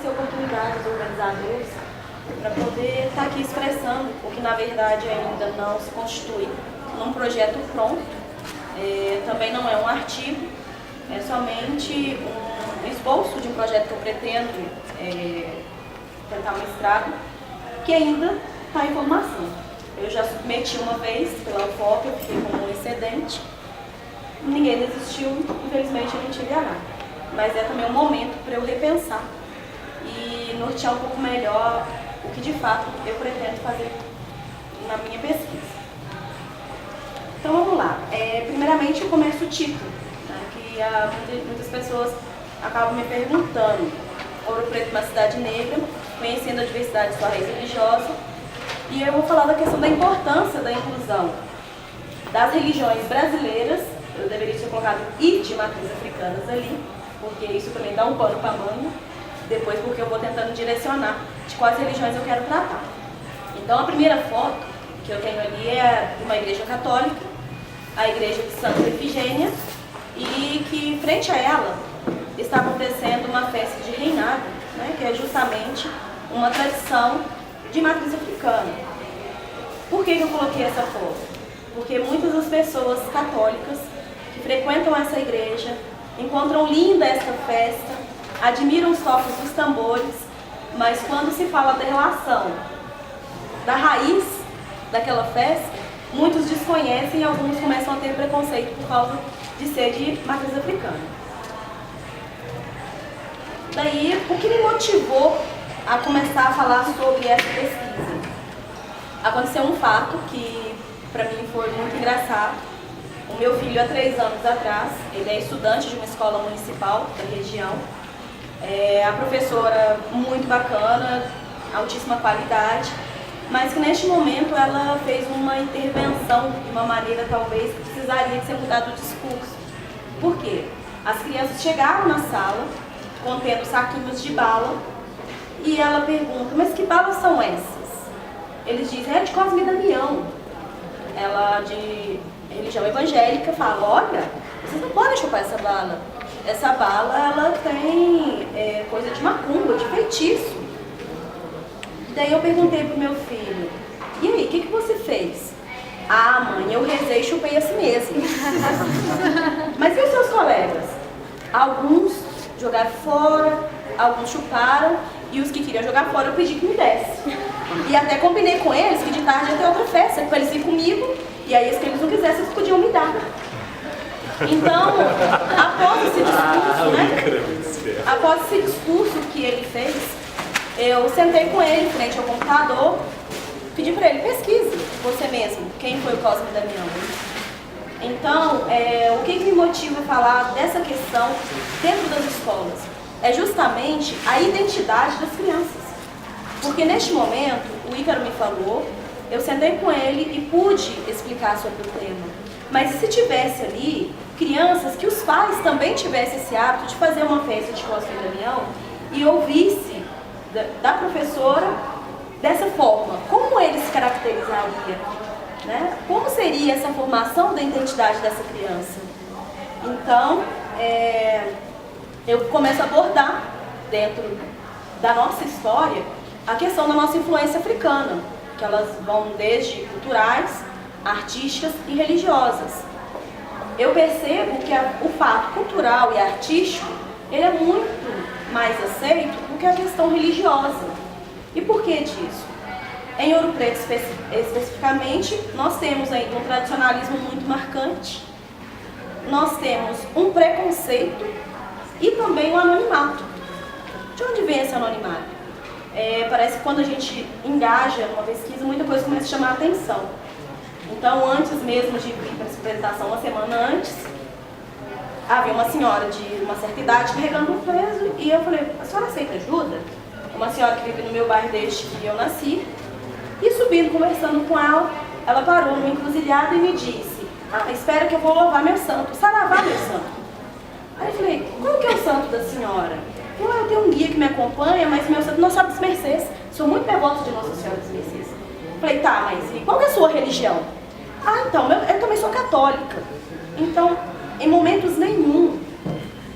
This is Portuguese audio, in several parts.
oferecer oportunidades aos organizadores para poder estar aqui expressando o que na verdade ainda não se constitui num projeto pronto, também não é um artigo, é somente um esboço de um projeto que eu pretendo tentar um mestrado, que ainda está em formação. Eu já submeti uma vez pela UFOP, eu fiquei com um excedente, ninguém desistiu, infelizmente eu não tive a nada. Mas é também um momento para eu repensar e nortear um pouco melhor o que de fato eu pretendo fazer na minha pesquisa. Então vamos lá. Primeiramente eu começo o título, né, que muitas pessoas acabam me perguntando. Ouro Preto, uma cidade negra, conhecendo a diversidade de sua raiz religiosa. E eu vou falar da questão da importância da inclusão das religiões brasileiras, eu deveria ter colocado e de matriz africanas ali, porque isso também dá um pano para manga, depois porque eu vou tentando direcionar de quais religiões eu quero tratar. Então a primeira foto que eu tenho ali é de uma igreja católica, a igreja de Santa Efigênia, e que frente a ela está acontecendo uma festa de reinado, né, que é justamente uma tradição de matriz africana. Por que eu coloquei essa foto? Porque muitas das pessoas católicas que frequentam essa igreja encontram linda esta festa, admiram os toques dos tambores, mas quando se fala da relação, da raiz daquela festa, muitos desconhecem e alguns começam a ter preconceito por causa de ser de matriz africana. Daí, o que me motivou a começar a falar sobre essa pesquisa? Aconteceu um fato que para mim foi muito engraçado. O meu filho, há 3 anos atrás, ele é estudante de uma escola municipal da região. A professora muito bacana, altíssima qualidade, mas que neste momento ela fez uma intervenção de uma maneira talvez que precisaria de ser mudado o discurso. Por quê? As crianças chegaram na sala contendo saquinhos de bala e ela pergunta, mas que balas são essas? Eles dizem, é de Cosme e Damião. Ela, de religião evangélica, fala, olha, vocês não podem chupar essa bala. Essa bala, ela tem coisa de macumba, de feitiço. Daí eu perguntei pro meu filho, e aí, o que você fez? Ah, mãe, eu rezei e chupei assim mesmo. Mas e os seus colegas? Alguns jogaram fora, alguns chuparam, e os que queriam jogar fora eu pedi que me desse. E até combinei com eles que de tarde ia ter outra festa, para eles irem comigo, e aí se eles não quisessem, eles podiam me dar. Então, após esse discurso, né? Após esse discurso que ele fez, eu sentei com ele frente ao computador, pedi para ele, pesquise você mesmo, quem foi o Cosme e Damião. Então, o que me motiva a falar dessa questão dentro das escolas? É justamente a identidade das crianças. Porque neste momento, o Ícaro me falou, eu sentei com ele e pude explicar sobre o tema. Mas e se tivesse ali crianças que os pais também tivessem esse hábito de fazer uma festa de Cosme e Damião e ouvisse da professora dessa forma, como ele se caracterizaria, né? Como seria essa formação da identidade dessa criança? Então, eu começo a abordar dentro da nossa história a questão da nossa influência africana, que elas vão desde culturais, artísticas e religiosas. Eu percebo que o fato cultural e artístico, ele é muito mais aceito do que a questão religiosa. E por que disso? Em Ouro Preto, especificamente, nós temos ainda um tradicionalismo muito marcante, nós temos um preconceito e também um anonimato. De onde vem esse anonimato? Parece que quando a gente engaja numa pesquisa, muita coisa começa a chamar a atenção. Então, antes mesmo de vir para essa apresentação, uma semana antes, havia uma senhora de uma certa idade carregando um peso e eu falei, a senhora aceita ajuda? Uma senhora que vive no meu bairro desde que eu nasci. E subindo, conversando com ela, ela parou numa encruzilhada e me disse, espera que eu vou louvar meu santo, saravá meu santo. Aí eu falei, qual que é o santo da senhora? Eu tenho um guia que me acompanha, mas meu santo não sabe das Mercês. Sou muito devota de Nossa Senhora das Mercês. Falei, tá, mas e qual que é a sua religião? Então, eu também sou católica. Então, em momentos nenhum,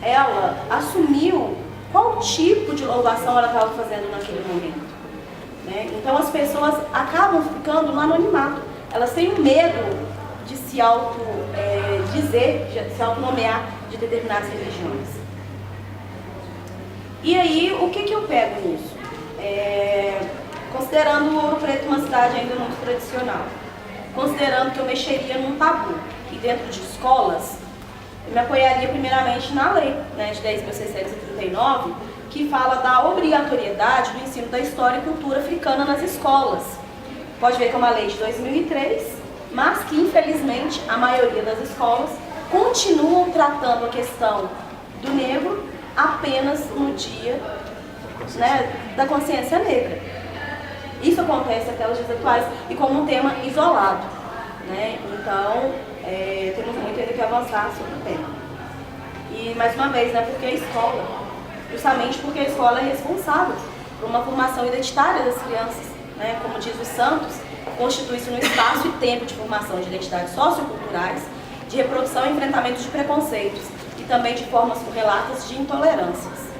ela assumiu qual tipo tipo de louvação ela estava fazendo naquele momento. Né? Então as pessoas acabam ficando no anonimato. Elas têm um medo de se dizer, de se autonomear de determinadas religiões. E aí, o que eu pego nisso? Considerando Ouro Preto uma cidade ainda muito tradicional, considerando que eu mexeria num tabu, e dentro de escolas, eu me apoiaria primeiramente na lei, né, de 10.639, que fala da obrigatoriedade do ensino da história e cultura africana nas escolas. Pode ver que é uma lei de 2003, mas que infelizmente a maioria das escolas continuam tratando a questão do negro apenas no dia, né, da consciência negra. Isso acontece até os dias atuais e como um tema isolado. Né? Então, temos muito ainda que avançar sobre o tema. E, mais uma vez, né, porque a escola, justamente porque a escola é responsável por uma formação identitária das crianças. Né? Como diz o Santos, constitui-se um espaço e tempo de formação de identidades socioculturais, de reprodução e enfrentamento de preconceitos e também de formas correlatas de intolerâncias.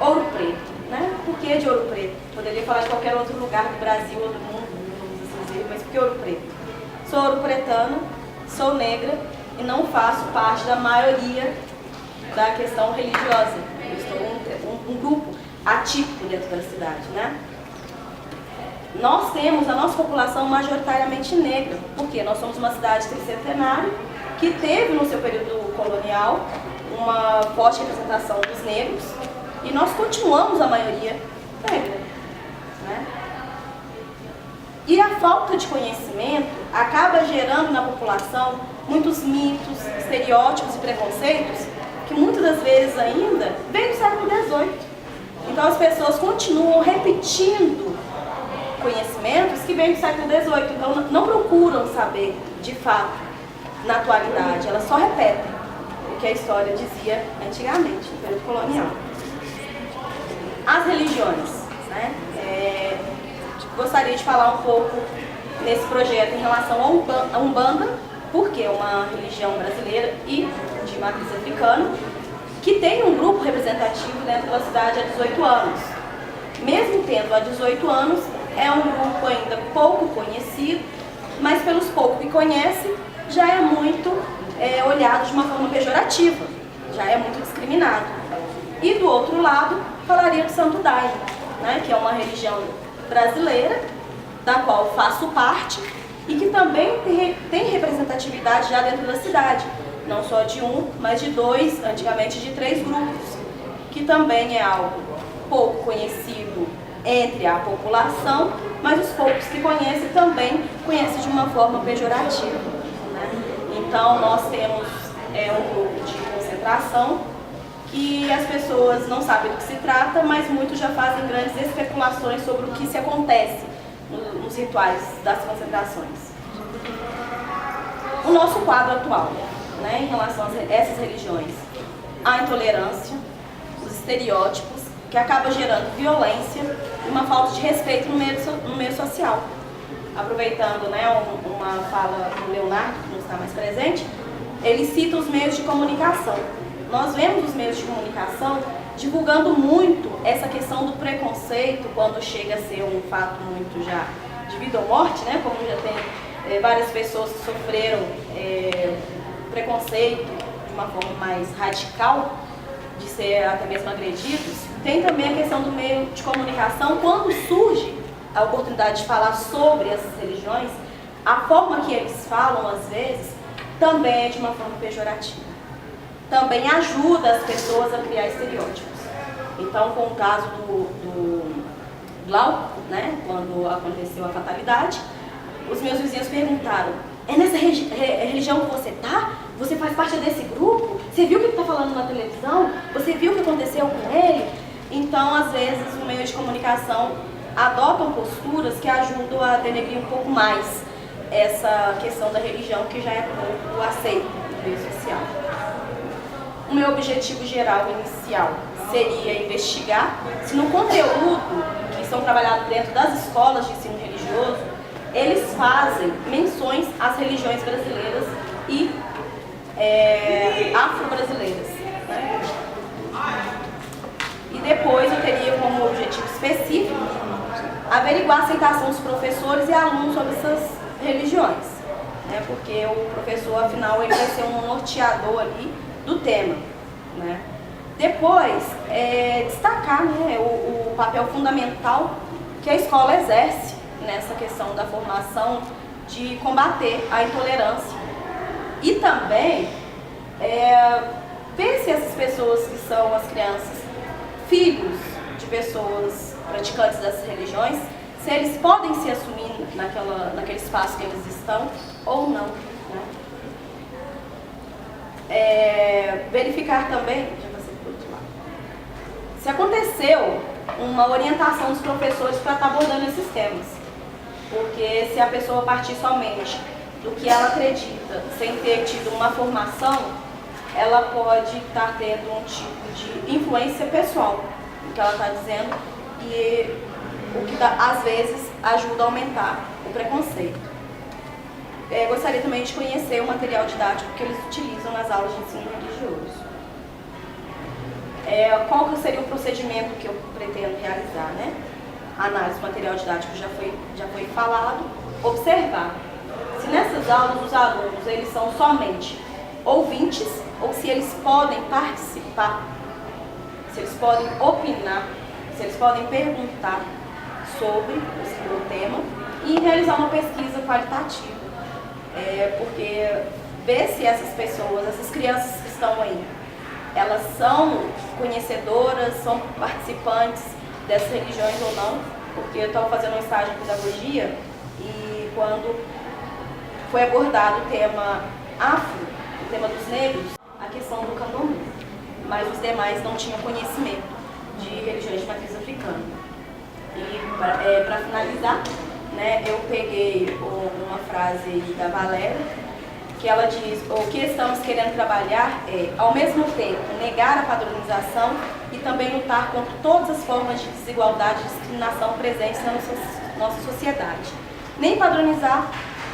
Ouro Preto, né? Por que de Ouro Preto? Poderia falar de qualquer outro lugar do Brasil ou do mundo, vamos assim dizer, mas por que Ouro Preto? Sou ouro-pretana, sou negra e não faço parte da maioria da questão religiosa. Eu estou um grupo atípico dentro da cidade, né? Nós temos a nossa população majoritariamente negra, porque nós somos uma cidade tricentenária que teve no seu período colonial uma forte representação dos negros e nós continuamos a maioria negra. Né? E a falta de conhecimento acaba gerando na população muitos mitos, estereótipos e preconceitos que muitas das vezes ainda vêm do século XVIII. Então as pessoas continuam repetindo conhecimentos que vêm do século XVIII, então não procuram saber de fato na atualidade, elas só repetem o que a história dizia antigamente, no período colonial. As religiões, né? Gostaria de falar um pouco nesse projeto em relação à Umbanda, porque é uma religião brasileira e de matriz africana, que tem um grupo representativo dentro da cidade há 18 anos. Mesmo tendo há 18 anos, é um grupo ainda pouco conhecido, mas pelos poucos que conhece, já é muito olhado de uma forma pejorativa, já é muito discriminado. E do outro lado, falaria do Santo Daime, né, que é uma religião brasileira, da qual faço parte, e que também tem representatividade já dentro da cidade, não só de um, mas de dois, antigamente de 3 grupos, que também é algo pouco conhecido entre a população, mas os poucos que conhecem também conhecem de uma forma pejorativa. Né? Então nós temos um grupo de concentração que as pessoas não sabem do que se trata, mas muitos já fazem grandes especulações sobre o que se acontece nos rituais das concentrações. O nosso quadro atual, né, em relação a essas religiões, a intolerância, os estereótipos, que acaba gerando violência e uma falta de respeito no meio social. Aproveitando, né, uma fala do Leonardo, que não está mais presente, ele cita os meios de comunicação. Nós vemos os meios de comunicação divulgando muito essa questão do preconceito, quando chega a ser um fato muito já de vida ou morte, né, como já tem várias pessoas que sofreram preconceito de uma forma mais radical, de ser até mesmo agredidos. Tem também a questão do meio de comunicação, quando surge a oportunidade de falar sobre essas religiões, a forma que eles falam, às vezes, também é de uma forma pejorativa. Também ajuda as pessoas a criar estereótipos. Então, com o caso do Glauco, né, quando aconteceu a fatalidade, os meus vizinhos perguntaram: é nessa religião que você tá? Você faz parte desse grupo? Você viu o que ele está falando na televisão? Você viu o que aconteceu com ele? Então, às vezes, o meio de comunicação adotam posturas que ajudam a denegrir um pouco mais essa questão da religião, que já é pouco aceita no meio social. O meu objetivo geral inicial seria investigar se no conteúdo que são trabalhados dentro das escolas de ensino religioso, eles fazem menções às religiões brasileiras e afro-brasileiras. Né? averiguar a aceitação dos professores e alunos sobre essas religiões, né? Porque o professor, afinal, ele vai ser um norteador ali do tema, né? Depois, destacar, né, o papel fundamental que a escola exerce nessa questão da formação de combater a intolerância. E também ver se essas pessoas que são as crianças, filhos de pessoas praticantes dessas religiões, se eles podem se assumir naquele espaço que eles estão ou não, né? Verificar também, se aconteceu uma orientação dos professores para estar abordando esses temas. Porque se a pessoa partir somente do que ela acredita, sem ter tido uma formação, ela pode estar tendo um tipo de influência pessoal no que ela está dizendo, e o que às vezes ajuda a aumentar o preconceito. Gostaria também de conhecer o material didático que eles utilizam nas aulas de ensino religioso. Qual que seria o procedimento que eu pretendo realizar, né? A análise do material didático já foi falado. Observar se nessas aulas os alunos eles são somente ouvintes ou se eles podem participar, se eles podem opinar, se eles podem perguntar sobre o tema e realizar uma pesquisa qualitativa. Porque ver se essas pessoas, essas crianças que estão aí, elas são conhecedoras, são participantes dessas religiões ou não, porque eu estava fazendo um estágio de pedagogia e quando foi abordado o tema afro, o tema dos negros, a questão do candomblé, mas os demais não tinham conhecimento de religiões de matriz africana. E para finalizar, né, eu peguei uma frase da Valéria, que ela diz: o que estamos querendo trabalhar é, ao mesmo tempo, negar a padronização e também lutar contra todas as formas de desigualdade e discriminação presentes na nossa sociedade. Nem padronizar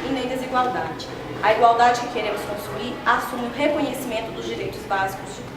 e nem desigualdade. A igualdade que queremos construir assume o reconhecimento dos direitos básicos de todos.